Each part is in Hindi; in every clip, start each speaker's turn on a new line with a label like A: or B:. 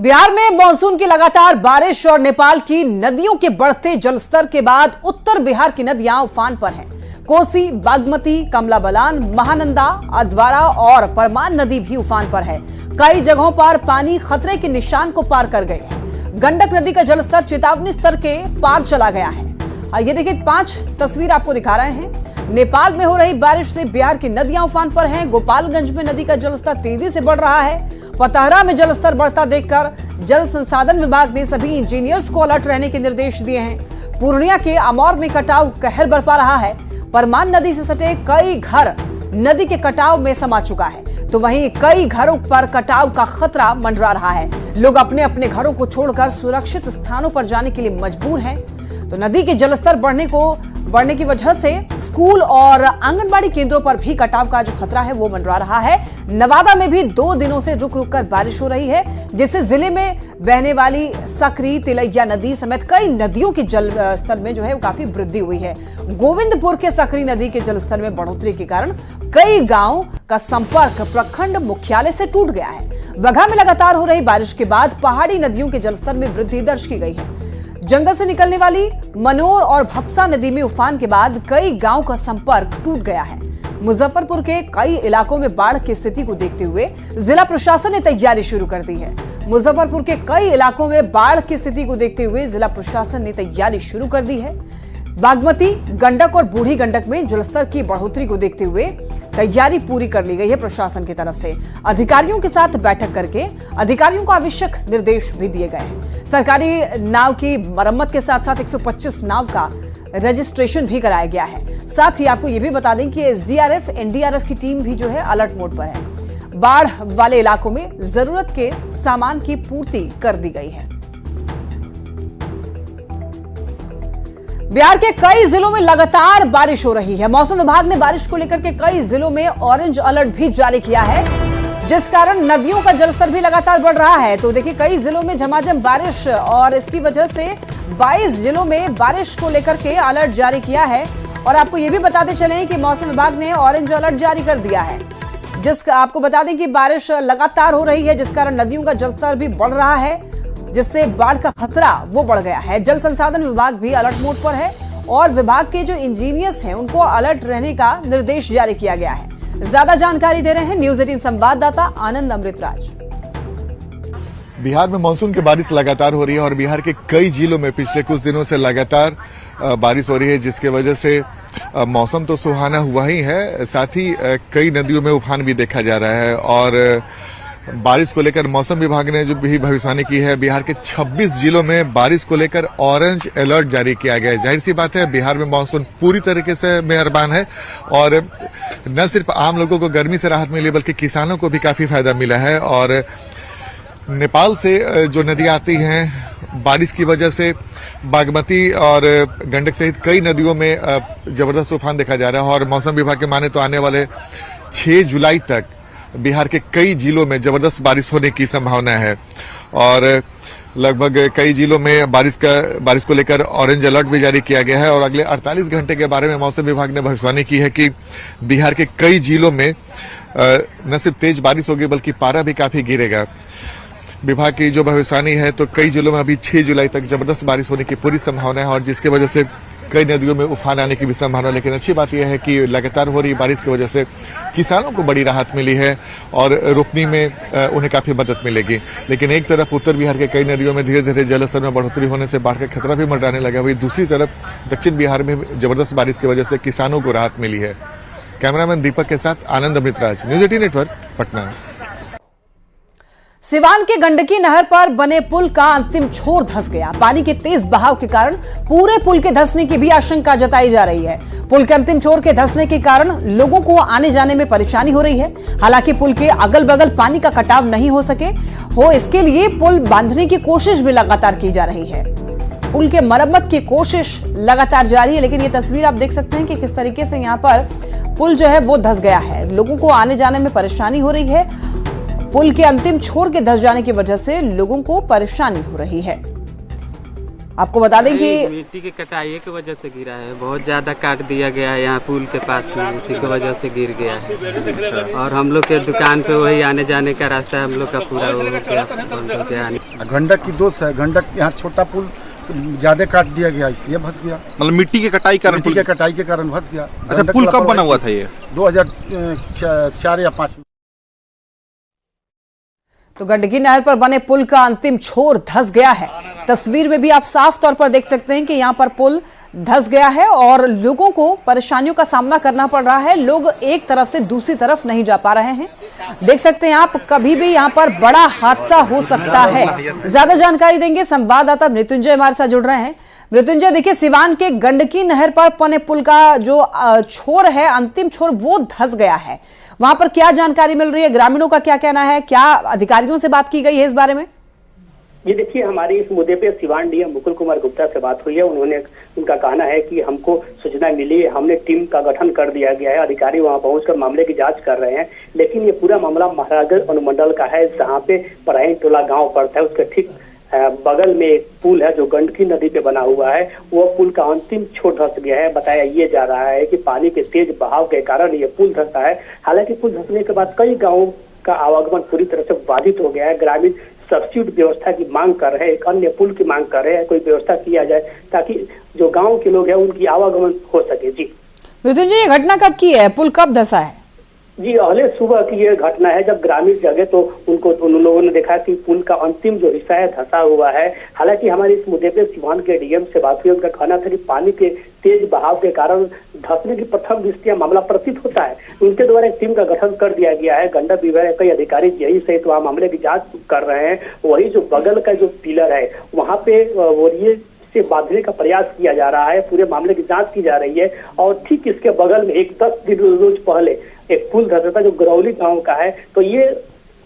A: बिहार में मानसून की लगातार बारिश और नेपाल की नदियों के बढ़ते जलस्तर के बाद उत्तर बिहार की नदियां उफान पर हैं। कोसी, बागमती, कमला बलान, महानंदा, अधवारा और परमान नदी भी उफान पर है। कई जगहों पर पानी खतरे के निशान को पार कर गए हैं। गंडक नदी का जलस्तर चेतावनी स्तर के पार चला गया है। ये देखिए 5 तस्वीर आपको दिखा रहे हैं। नेपाल में हो रही बारिश से बिहार की नदियां उफान पर हैं। गोपालगंज में नदी का जलस्तर तेजी से बढ़ रहा है। पतहरा में जलस्तर बढ़ता देखकर जल संसाधन विभाग ने सभी इंजीनियर्स को अलर्ट रहने के निर्देश दिए हैं। पूर्णिया के अमौर में कटाव कहर बरपा रहा है। परमान नदी से सटे कई घर नदी के कटाव में समा चुका है, तो वहीं कई घरों पर कटाव का खतरा मंडरा रहा है। लोग अपने अपने घरों को छोड़कर सुरक्षित स्थानों पर जाने के लिए मजबूर हैं। तो नदी के जलस्तर बढ़ने की वजह से स्कूल और आंगनबाड़ी केंद्रों पर भी कटाव का जो खतरा है वो मंडरा रहा है। नवादा में भी 2 दिनों से रुक रुक कर बारिश हो रही है, जिससे जिले में बहने वाली सकरी, तिलैया नदी समेत कई नदियों के जल स्तर में जो है वो काफी वृद्धि हुई है। गोविंदपुर के सकरी नदी के जलस्तर में बढ़ोतरी के कारण कई गांव का संपर्क प्रखंड मुख्यालय से टूट गया है। बगहा में लगातार हो रही बारिश के बाद पहाड़ी नदियों के जलस्तर में वृद्धि दर्ज की गई है। जंगल से निकलने वाली मनोर और भपसा नदी में उफान के बाद कई गांव का संपर्क टूट गया है। मुजफ्फरपुर के कई इलाकों में बाढ़ की स्थिति को देखते हुए जिला प्रशासन ने तैयारी शुरू कर दी है। मुजफ्फरपुर के कई इलाकों में बाढ़ की स्थिति को देखते हुए जिला प्रशासन ने तैयारी शुरू कर दी है। बागमती, गंडक और बूढ़ी गंडक में जलस्तर की बढ़ोतरी को देखते हुए तैयारी पूरी कर ली गई है। प्रशासन की तरफ से अधिकारियों के साथ बैठक करके अधिकारियों को आवश्यक निर्देश भी दिए गए हैं। सरकारी नाव की मरम्मत के साथ साथ 125 नाव का रजिस्ट्रेशन भी कराया गया है। साथ ही आपको यह भी बता दें कि एसडीआरएफ, एनडीआरएफ की टीम भी जो है अलर्ट मोड पर है। बाढ़ वाले इलाकों में जरूरत के सामान की पूर्ति कर दी गई है। बिहार के कई जिलों में लगातार बारिश हो रही है। मौसम विभाग ने बारिश को लेकर के कई जिलों में ऑरेंज अलर्ट भी जारी किया है, जिस कारण नदियों का जलस्तर भी लगातार बढ़ रहा है। तो देखिए कई जिलों में झमाझम बारिश और इसकी वजह से 22 जिलों में बारिश को लेकर के अलर्ट जारी किया है। और आपको ये भी बताते चलें कि मौसम विभाग ने ऑरेंज अलर्ट जारी कर दिया है। आपको बता दें कि बारिश लगातार हो रही है, जिस कारण नदियों का जलस्तर भी बढ़ रहा है, जिससे बाढ़ का खतरा वो बढ़ गया है। जल संसाधन विभाग भी अलर्ट मोड पर है और विभाग के जो इंजीनियर्स हैं उनको अलर्ट रहने का निर्देश जारी किया गया है। ज्यादा जानकारी दे रहे हैं न्यूज 18 संवाददाता आनंद अमृतराज।
B: बिहार में मानसून की बारिश लगातार हो रही है और बिहार के कई जिलों में पिछले कुछ दिनों से लगातार बारिश हो रही है, जिसके वजह से मौसम तो सुहाना हुआ ही है, साथ ही कई नदियों में उफान भी देखा जा रहा है। और बारिश को लेकर मौसम विभाग ने जो भी भविष्यवाणी की है, बिहार के 26 जिलों में बारिश को लेकर ऑरेंज अलर्ट जारी किया गया है। जाहिर सी बात है, बिहार में मानसून पूरी तरीके से मेहरबान है और न सिर्फ आम लोगों को गर्मी से राहत मिली बल्कि किसानों को भी काफी फायदा मिला है। और नेपाल से जो नदियां आती हैं, बारिश की वजह से बागमती और गंडक सहित कई नदियों में जबरदस्त उफान देखा जा रहा है। और मौसम विभाग के माने तो आने वाले 6 जुलाई तक बिहार के कई जिलों में जबरदस्त बारिश होने की संभावना है। और लगभग कई जिलों में बारिश को लेकर ऑरेंज अलर्ट भी जारी किया गया है। और अगले 48 घंटे के बारे में मौसम विभाग ने भविष्यवाणी की है कि बिहार के कई जिलों में न सिर्फ तेज बारिश होगी बल्कि पारा भी काफी गिरेगा। विभाग की जो भविष्यवाणी है, तो कई जिलों में अभी 6 जुलाई तक जबरदस्त बारिश होने की पूरी संभावना है और जिसकी वजह से कई नदियों में उफान आने की भी संभावना। लेकिन अच्छी बात यह है कि लगातार हो रही बारिश की वजह से किसानों को बड़ी राहत मिली है और रोपनी में उन्हें काफी मदद मिलेगी। लेकिन एक तरफ उत्तर बिहार के कई नदियों में धीरे धीरे जलस्तर में बढ़ोतरी होने से बाढ़ का खतरा भी मंडराने लगा। वहीं दूसरी तरफ दक्षिण बिहार में जबरदस्त बारिश की वजह से किसानों को राहत मिली है। कैमरामैन दीपक के साथ आनंद अमृतराज, न्यूज 18 नेटवर्क, पटना।
A: सिवान के गंडकी नहर पर बने पुल का अंतिम छोर धंस गया। पानी के तेज बहाव के कारण पूरे पुल के धंसने की भी आशंका जताई जा रही है। पुल के अंतिम छोर के धंसने के कारण लोगों को आने जाने में परेशानी हो रही है। हालांकि पुल के अगल बगल पानी का कटाव नहीं हो इसके लिए पुल बांधने की कोशिश भी लगातार की जा रही है। पुल के मरम्मत की कोशिश लगातार जारी है, लेकिन ये तस्वीर आप देख सकते हैं कि किस तरीके से यहाँ पर पुल जो है वो धंस गया है। लोगों को आने जाने में परेशानी हो रही है। पुल के अंतिम छोर के धंस जाने की वजह से लोगों को परेशानी हो रही है। आपको बता दें कि
C: मिट्टी की कटाई की वजह से गिरा है, बहुत ज्यादा काट दिया गया है यहाँ पुल के पास में, उसी की वजह से गिर गया है। और हम लोग के दुकान पे वही आने जाने का रास्ता है, हम लोग का पूरा वो हो गया, बंद हो गया।
D: गंडक की दोष है, गंडक यहाँ छोटा पुल ज्यादा काट दिया गया इसलिए फंस गया।
E: मतलब मिट्टी की कटाई
D: के कारण फंस गया।
E: अच्छा, पुल कब बना हुआ था ये?
D: 2004 या 5 में।
A: तो गंडकी नहर पर बने पुल का अंतिम छोर धंस गया है। तस्वीर में भी आप साफ तौर पर देख सकते हैं कि यहां पर पुल धंस गया है और लोगों को परेशानियों का सामना करना पड़ रहा है। लोग एक तरफ से दूसरी तरफ नहीं जा पा रहे हैं। देख सकते हैं आप, कभी भी यहां पर बड़ा हादसा हो सकता है। ज्यादा जानकारी देंगे संवाददाता मृत्युंजय हमारे साथ जुड़ रहे हैं। मृत्युंजय, देखिए सिवान के गंडकी नहर पर बने पुल का जो छोर है, अंतिम छोर, वो धंस गया है। वहां पर क्या जानकारी मिल रही है? ग्रामीणों का क्या कहना है? क्या अधिकारियों से बात की गई है इस बारे में?
F: ये देखिए, हमारी इस मुद्दे पे सिवान डीएम मुकुल कुमार गुप्ता से बात हुई है। उनका कहना है कि हमको सूचना मिली, हमने टीम का गठन कर दिया गया है, अधिकारी वहां पहुंचकर मामले की जांच कर रहे हैं। लेकिन ये पूरा मामला महाराजगंज अनुमंडल का है, जहाँ पे पराइन टोला गाँव पड़ता है। उसके ठीक बगल में एक पुल है जो गंडकी नदी पे बना हुआ है। वो पुल का अंतिम छोर धंस गया है। बताया ये जा रहा है कि पानी के तेज बहाव के कारण ये पुल धंसा है। हालांकि पुल धंसने के बाद कई गाँवों का आवागमन पूरी तरह से बाधित हो गया है। ग्रामीण सब्सिट्यूट व्यवस्था की मांग कर रहे हैं, एक अन्य पुल की मांग कर रहे हैं, कोई व्यवस्था किया जाए ताकि जो गाँव के लोग हैं उनकी आवागमन हो सके। जी
A: मृत्युंजय, ये घटना कब की है? पुल कब धंसा है?
F: जी, अगले सुबह की ये घटना है, जब ग्रामीण जगह तो उन लोगों ने देखा कि पुल का अंतिम जो हिस्सा है धंसा हुआ है। हालांकि हमारी इस मुद्दे पे सिवान के डीएम से बात हुई। उनका कहना था कि पानी के तेज बहाव के कारण धंसने की प्रथम दृष्टया मामला प्रतीत होता है। उनके द्वारा एक टीम का गठन कर दिया गया है। गंडक विभाग के कई अधिकारी यही सहित वहाँ मामले की जाँच कर रहे हैं। वही जो बगल का जो पिलर है वहाँ पे बोरिए से बांधने का प्रयास किया जा रहा है। पूरे मामले की जांच की जा रही है। और ठीक इसके बगल में एक 10 दिन रोज पहले एक पुल धंसा था जो गरौली गांव का है। तो ये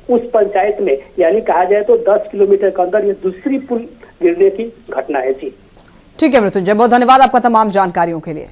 F: उस पंचायत में, यानी कहा जाए तो 10 किलोमीटर के अंदर ये दूसरी पुल गिरने की घटना है। जी
A: ठीक है मृत्युंजय, बहुत धन्यवाद आपका तमाम जानकारियों के लिए।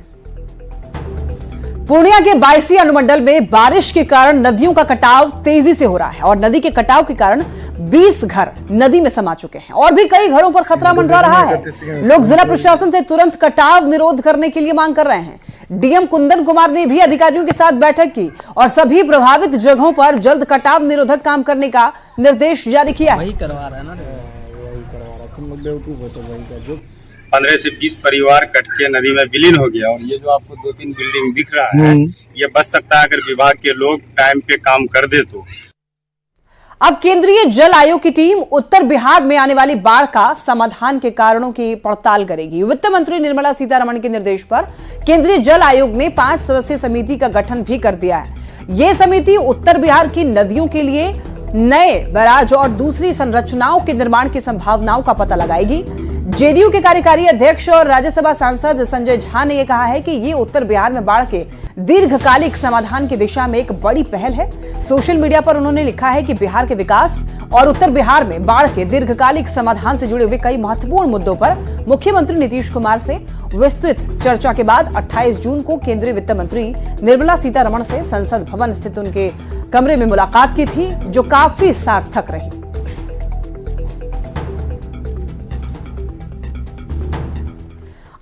A: पूर्णिया के 22 अनुमंडल में बारिश के कारण नदियों का कटाव तेजी से हो रहा है और नदी के कटाव के कारण 20 घर नदी में समा चुके हैं और भी कई घरों पर खतरा मंडरा रहा है। लोग जिला प्रशासन से तुरंत कटाव निरोध करने के लिए मांग कर रहे हैं। डीएम कुंदन कुमार ने भी अधिकारियों के साथ बैठक की और सभी प्रभावित जगहों पर जल्द कटाव निरोधक काम करने का निर्देश जारी किया है।
C: वही करवा रहा है ना, वही करवा रहा, तुम लोग बेवकूफ हो तो वही कर। जो
G: 15 से 20 परिवार कट के नदी में विलीन हो गया। और ये जो आपको 2-3 बिल्डिंग दिख रहा है, ये बच सकता है अगर विभाग के लोग टाइम पे काम कर दे तो।
A: अब केंद्रीय जल आयोग की टीम उत्तर बिहार में आने वाली बाढ़ का समाधान के कारणों की पड़ताल करेगी। वित्त मंत्री निर्मला सीतारमण के निर्देश पर केंद्रीय जल आयोग ने 5 सदस्यीय समिति का गठन भी कर दिया है। यह समिति उत्तर बिहार की नदियों के लिए नए बैराज और दूसरी संरचनाओं के निर्माण की संभावनाओं का पता लगाएगी। जेडीयू के कार्यकारी अध्यक्ष और राज्यसभा सांसद संजय झा ने यह कहा है कि ये उत्तर बिहार में बाढ़ के दीर्घकालिक समाधान की दिशा में एक बड़ी पहल है। सोशल मीडिया पर उन्होंने लिखा है कि बिहार के विकास और उत्तर बिहार में बाढ़ के दीर्घकालिक समाधान से जुड़े हुए कई महत्वपूर्ण मुद्दों पर मुख्यमंत्री नीतीश कुमार से विस्तृत चर्चा के बाद 28 जून को केंद्रीय वित्त मंत्री निर्मला सीतारमण से संसद भवन स्थित उनके कमरे में मुलाकात की थी, जो काफी सार्थक रही।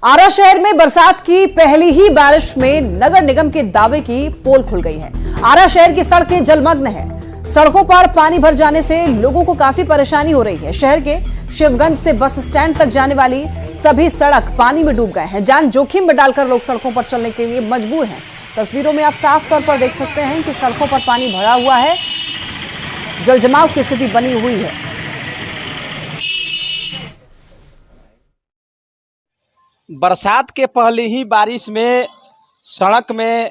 A: आरा शहर में बरसात की पहली ही बारिश में नगर निगम के दावे की पोल खुल गई है। आरा शहर की सड़कें जलमग्न है। सड़कों पर पानी भर जाने से लोगों को काफी परेशानी हो रही है। शहर के शिवगंज से बस स्टैंड तक जाने वाली सभी सड़क पानी में डूब गए हैं। जान जोखिम में डालकर लोग सड़कों पर चलने के लिए मजबूर हैं। तस्वीरों में आप साफ तौर पर देख सकते हैं कि सड़कों पर पानी भरा हुआ है, जलजमाव की स्थिति बनी हुई है।
H: बरसात के पहले ही बारिश में सड़क में